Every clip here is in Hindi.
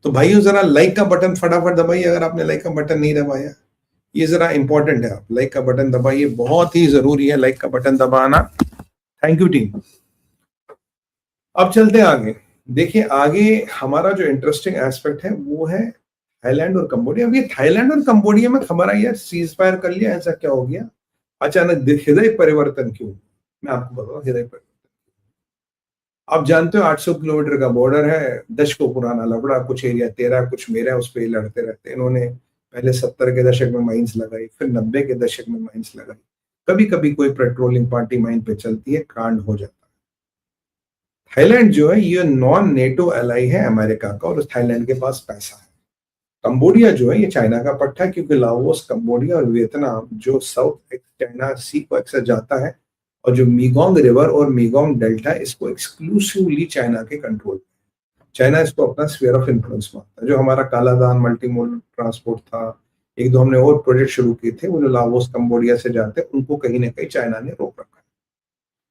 तो भाइयों जरा लाइक का बटन फटाफट दबाइए अगर आपने लाइक का बटन नहीं दबाया। ये जरा इंपॉर्टेंट है, आप लाइक का बटन दबाइए, बहुत ही जरूरी है लाइक का बटन दबाना। Thank you team. अब चलते हैं आगे। देखिए आगे हमारा जो इंटरेस्टिंग एस्पेक्ट है वो है थाईलैंड और कंबोडिया। अब ये थाईलैंड और कंबोडिया में खबर आई है सीज फायर कर लिया, ऐसा क्या हो गया अचानक, हृदय परिवर्तन क्यों? मैं आपको बताऊं हृदय परिवर्तन। आप जानते हो 800 किलोमीटर का बॉर्डर है, दशकों पुराना लफड़ा, कुछ एरिया तेरा कुछ मेरा है, उस पर लड़ते रहते। इन्होंने पहले 70 के दशक में माइंस लगाई, फिर 90 के दशक में माइंस लगाई। कभी कभी कोई पेट्रोलिंग पार्टी माइन पे चलती है, कांड हो जाता है। थाईलैंड जो है ये नॉन नेटो एलाई है अमेरिका का, और थाईलैंड के पास पैसा है। कंबोडिया जो है ये चाइना का पट्टा है, क्योंकि लाओस, कंबोडिया और वियतनाम जो साउथ चाइना सी को अक्सर जाता है, और जो मीगोंग रिवर और मीगोंग डेल्टा इसको एक्सक्लूसिवली चाइना के कंट्रोल। चाइना इसको अपना स्फीयर ऑफ इन्फ्लुएंस मानता है। जो हमारा कालादान मल्टी मोडल ट्रांसपोर्ट था, एक दो हमने और प्रोजेक्ट शुरू किए थे, वो जो लाओस कंबोडिया से जाते हैं उनको कहीं ना कहीं चाइना ने रोक रखा है।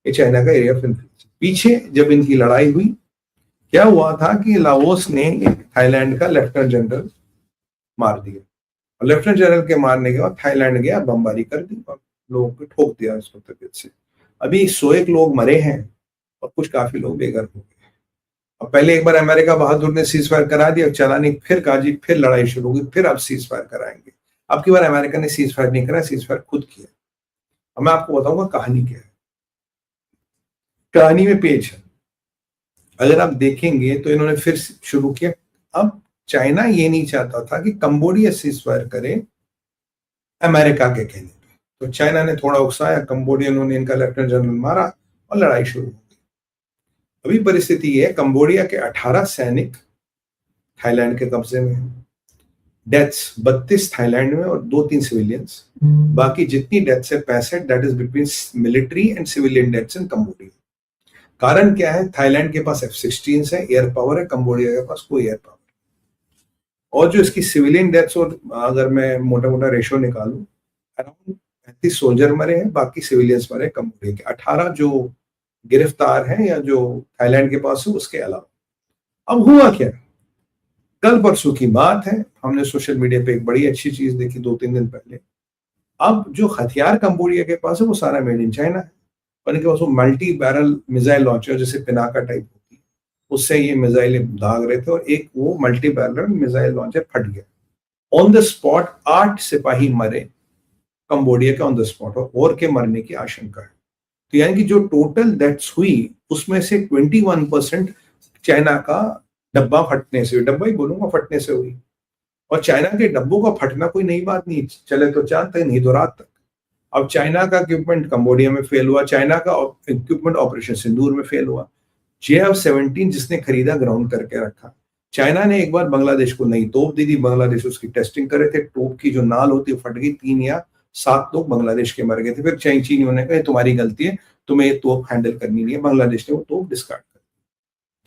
ये चाइना का एरिया ऑफ इन्फ्लुएंस। पीछे जब इनकी लड़ाई हुई, क्या हुआ था कि लाओस ने थाईलैंड का लेफ्टिनेंट जनरल मार दिया, और लेफ्टिनेंट जनरल के मारने के बाद थाईलैंड गया, बमबारी कर दी और लोगों को ठोक दिया उसको तबीयत से। अभी 101 लोग मरे हैं और कुछ काफी लोग बेघर हो गए। अब पहले एक बार अमेरिका बहादुर ने सीज फायर करा दिया, चला नहीं, फिर कहा जी फिर लड़ाई शुरू हुई, फिर अब सीज फायर कराएंगे। अब की बार अमेरिका ने सीज फायर नहीं करा, सीज फायर खुद किया। अब मैं आपको बताऊंगा कहानी क्या है। कहानी में पेज है, अगर आप देखेंगे तो इन्होंने फिर शुरू किया। अब चाइना ये नहीं चाहता था कि कंबोडिया सीज फायर करे अमेरिका के कहने पे, तो चाइना ने थोड़ा उकसाया, कंबोडिया ने इनका लेफ्टिनेंट जनरल मारा और लड़ाई शुरू हो गई। अभी परिस्थिति ये है, कंबोडिया के 18 सैनिक थाईलैंड के कब्जे में है। डेथ्स 32 थाईलैंड में और 2-3 सिविलियंस। बाकी जितनी डेथ्स है 65, that is between military and civilian deaths in Cambodia. कारण क्या है? थाईलैंड के पास F-16 है, एयर पावर है, कंबोडिया के पास कोई एयर पावर। और जो इसकी सिविलियन डेथ्स, और अगर मैं मोटा मोटा रेशो निकालूं, अराउंड 35 सोल्जर मरे हैं, बाकी सिविलियंस मरे कंबोडिया के। 18 जो गिरफ्तार हैं या जो थाईलैंड के पास है उसके अलावा। अब हुआ क्या, कल परसों की बात है, हमने सोशल मीडिया पे एक बड़ी अच्छी चीज देखी 2-3 दिन पहले। अब जो हथियार कंबोडिया के पास है वो सारा मेड इन चाइना है, और इनके पास वो मल्टी बैरल मिसाइल लॉन्चर जैसे पिनाका टाइप होती है, उससे ये मिसाइल दाग रहे थे, और एक वो मल्टी बैरल मिसाइल लॉन्चर फट गया। ऑन द स्पॉट 8 सिपाही मरे कंबोडिया के ऑन द स्पॉट, और के मरने की आशंका है। तो यानी कि जो टोटल डेथ्स हुई उसमें से 21% चाइना का डब्बा फटने से, डब्बा ही बोलूंगा, फटने से हुई। और चाइना के डब्बों का फटना कोई नई बात नहीं, चले तो चांद तक नहीं तो रात तक। अब चाइना का इक्विपमेंट कंबोडिया में फेल हुआ, चाइना का इक्विपमेंट ऑपरेशन सिंदूर में फेल हुआ। JF-17 जिसने खरीदा ग्राउंड करके रखा। चाइना ने एक बार बांग्लादेश को नई तोप दी थी, बांग्लादेश उसकी टेस्टिंग कर रहे थे, तोप की जो नाल होती है फट गई, 3 या 7 लोग बांग्लादेश के मर गए थे। फिर चीनियों ने कहा तुम्हारी गलती है, तुम्हें ये तोप हैंडल करनी नहीं है, बांग्लादेश ने वो तोप डिस्कार्ड कर दी।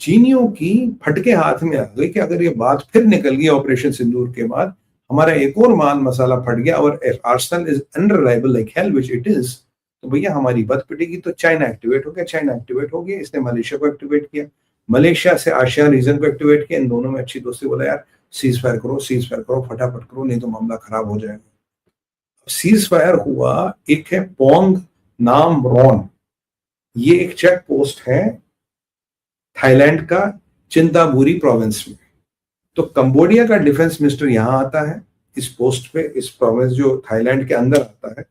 चीनियों की फटके हाथ में आ गई कि अगर ये बात फिर निकल गई ऑपरेशन सिंदूर के बाद, हमारा एक और मान मसाला फट गया और Arsenal is unreliable like hell which it is, तो भैया हमारी बत पिटेगी। तो चाइना एक्टिवेट हो गया, चाइना एक्टिवेट हो गया, इसने मलेशिया को एक्टिवेट किया, मलेशिया से आसियान रीजन को एक्टिवेट किया। इन दोनों में अच्छी दोस्ती, बोला यार सीज फायर करो, सीज फायर करो, फटाफट करो, नहीं तो मामला खराब हो जाएगा। सीज फायर हुआ। एक है पोंग नाम रॉन, ये एक चेक पोस्ट है थाईलैंड का चिंताबुरी प्रोविंस में। तो कंबोडिया का डिफेंस मिनिस्टर यहां आता है इस पोस्ट पे, इस प्रोविंस जो थाईलैंड के अंदर आता है,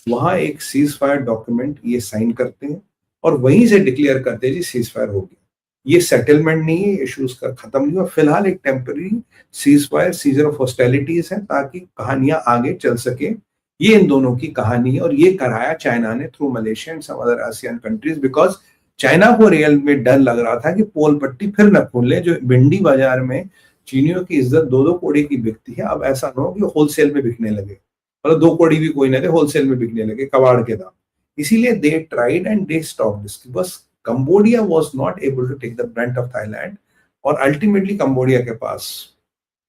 वहां एक सीज फायर डॉक्यूमेंट ये साइन करते हैं, और वहीं से डिक्लेयर करते हैं जी सीज फायर हो गया। ये सेटलमेंट नहीं है, इश्यूज का खत्म नहीं हुआ, फिलहाल एक temporary cease fire, scissor of hostilities है, ताकि कहानियां आगे चल सके। ये इन दोनों की कहानी है, और ये कराया चाइना ने through Malaysia and some other ASEAN countries, because China को रियल में डर लग रहा था कि पोल पट्टी फिर न खोल ले। जो भिंडी बाजार में चीनियों की इज्जत 2-2 कौड़ी की बिकती है, अब ऐसा ना हो कि होलसेल में बिकने लगे, मतलब 2 कौड़ी भी कोई ना दे, होलसेल में बिकने लगे कबाड़ के दाम। इसीलिए they tried and they stop this. बस Cambodia was not able to take the brunt of Thailand, और अल्टीमेटली कंबोडिया के पास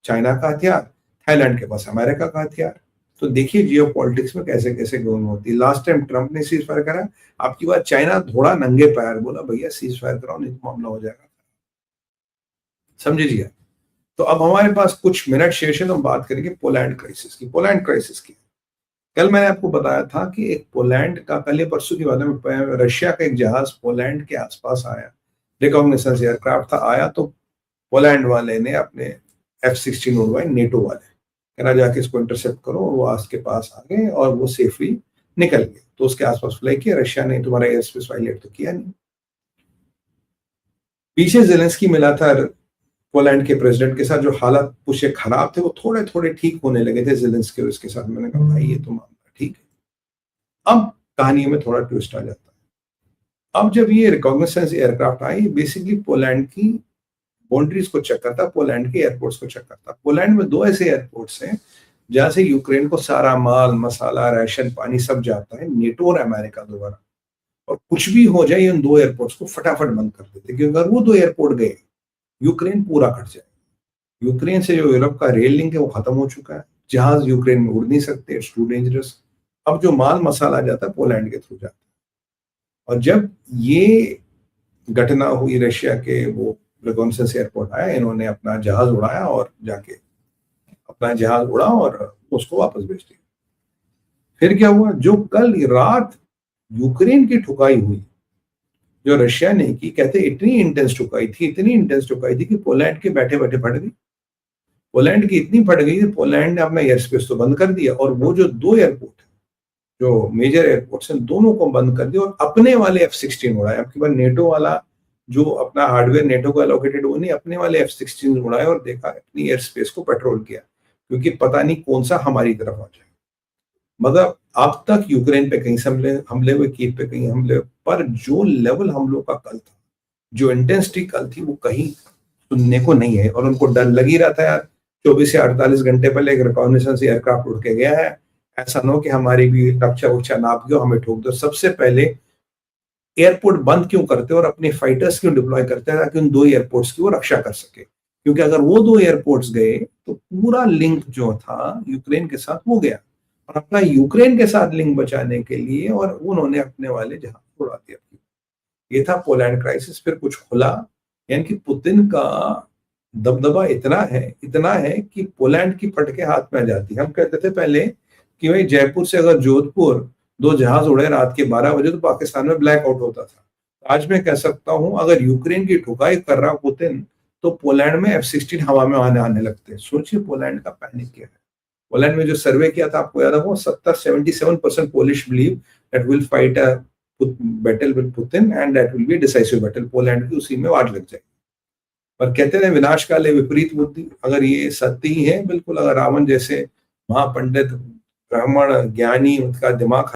चाइना का हथियार, थाईलैंड के पास अमेरिका का हथियार। तो देखिए जियो पॉलिटिक्स में कैसे कैसे गेम होती है। लास्ट टाइम ट्रंप ने सीज फायर करा, आपकी बात चाइना थोड़ा नंगे पैर बोला भैया सीज फायर कराओ, नहीं तो मामला हो जाएगा। समझे जी? तो अब हमारे पास कुछ मिनट शेष है, तो हम बात करेंगे पोलैंड क्राइसिस की। पोलैंड क्राइसिस की कल मैंने आपको बताया था कि एक पोलैंड का, कल परसों की बात है, रशिया का एक जहाज पोलैंड के आसपास आया, रिकॉग्निसेंस एयरक्राफ्ट था, आया तो पोलैंड वाले ने अपने F-16 उड़वाए, नेटो वाले, कहना जाके इसको इंटरसेप्ट करो, वो आज के पास आ गए और वो सेफली निकल गए। तो उसके आसपास फ्लाई किया, रशिया ने तुम्हारा एयर स्पेस वायलेट तो किया नहीं। पीछे जेलेंस्की मिला था पोलैंड के प्रेसिडेंट के साथ, जो हालात कुछ खराब थे वो थोड़े थोड़े ठीक होने लगे थे जेलेंस्की और इसके साथ। मैंने कहा भाई ये तो मामला ठीक है। अब कहानी में थोड़ा ट्विस्ट आ जाता है। अब जब ये रिकॉग्निसेंस एयरक्राफ्ट आई, बेसिकली पोलैंड की बाउंड्रीज को चेक करता, पोलैंड के एयरपोर्ट्स को चेक करता। पोलैंड में 2 ऐसे एयरपोर्ट्स हैं जहां से यूक्रेन को सारा माल मसाला राशन पानी सब जाता है, नेटो और अमेरिका द्वारा। और कुछ भी हो जाए उन 2 एयरपोर्ट्स को फटाफट बंद कर देते, क्योंकि अगर वो 2 एयरपोर्ट गए यूक्रेन पूरा कट जाए। यूक्रेन से जो यूरोप का रेल लिंक है वो खत्म हो चुका है, जहाज यूक्रेन में उड़ नहीं सकते, इट्स टू डेंजरस। अब जो माल मसाला जाता है पोलैंड के थ्रू जाता है। और जब ये घटना हुई, रशिया के वो रिकॉग्निसेंस एयरपोर्ट आया, इन्होंने अपना जहाज उड़ाया और जाके अपना जहाज उड़ा और उसको वापस भेज दिया। फिर क्या हुआ, जो कल रात यूक्रेन की ठुकाई हुई जो रशिया ने की, कहते इतनी इंटेंस ठुकाई थी, इतनी इंटेंस ठुकाई थी कि पोलैंड के बैठे बैठे फट गई। पोलैंड की इतनी फट गई कि पोलैंड ने अपना एयर स्पेस तो बंद कर दिया, और वो जो 2 एयरपोर्ट है, जो मेजर एयरपोर्ट्स हैं, दोनों को बंद कर दिया और अपने वाले F-16 उड़ाए। आपके पास नेटो वाला जो अपना हार्डवेयर नेटो को एलोकेटेड, वो नहीं, अपने वाले F-16 उड़ाए और देखा, अपनी एयर स्पेस को पेट्रोल किया, क्योंकि पता नहीं कौन सा हमारी तरफ आ जाए। मतलब अब तक यूक्रेन पे कहीं से हमले हुए, कीव पे कहीं हमले, पर जो लेवल हमलों का कल था, जो इंटेंसिटी कल थी, वो कहीं सुनने को नहीं है। और उनको डर लग ही रहा था यार, 24 से 48 घंटे पहले एक रिकॉग्निसेंस एयरक्राफ्ट उड़ के गया है, ऐसा ना हो कि हमारी भी रक्षा उक्षा नाप के हमें ठोक दो। सबसे पहले एयरपोर्ट बंद क्यों करते और अपने फाइटर्स क्यों डिप्लॉय करते हैं, ताकि उन 2 एयरपोर्ट्स की वो रक्षा कर सके। क्योंकि अगर वो 2 एयरपोर्ट्स गए तो पूरा लिंक जो था यूक्रेन के साथ वो गया, और अपना यूक्रेन के साथ लिंक बचाने के लिए और उन्होंने अपने वाले जहाज उड़ा दिया। ये था पोलैंड क्राइसिस। फिर कुछ खुला, यानी कि पुतिन का दबदबा इतना है कि पोलैंड की फटके हाथ में आ जाती है। हम कहते थे पहले कि भाई जयपुर से अगर जोधपुर 2 जहाज उड़े रात के 12 बजे तो पाकिस्तान में ब्लैकआउट होता था। आज मैं कह सकता हूं, अगर यूक्रेन की ठुकाई कर रहा पुतिन, तो पोलैंड में F-16 हवा में आने लगते हैं। सोचिए पोलैंड का पैनिक क्या है। पोलैंड में जो सर्वे किया था, आपको याद होगा, 77% Polish believe that will fight a battle with Putin and that will be decisive battle. Poland की उसी में वाट लग जाएगी। पर कहते हैं विनाशकाले विपरीत बुद्धि, अगर ये सत्य ही है बिल्कुल, अगर रावण जैसे महापंडित ब्राह्मण ज्ञानी, उनका दिमाग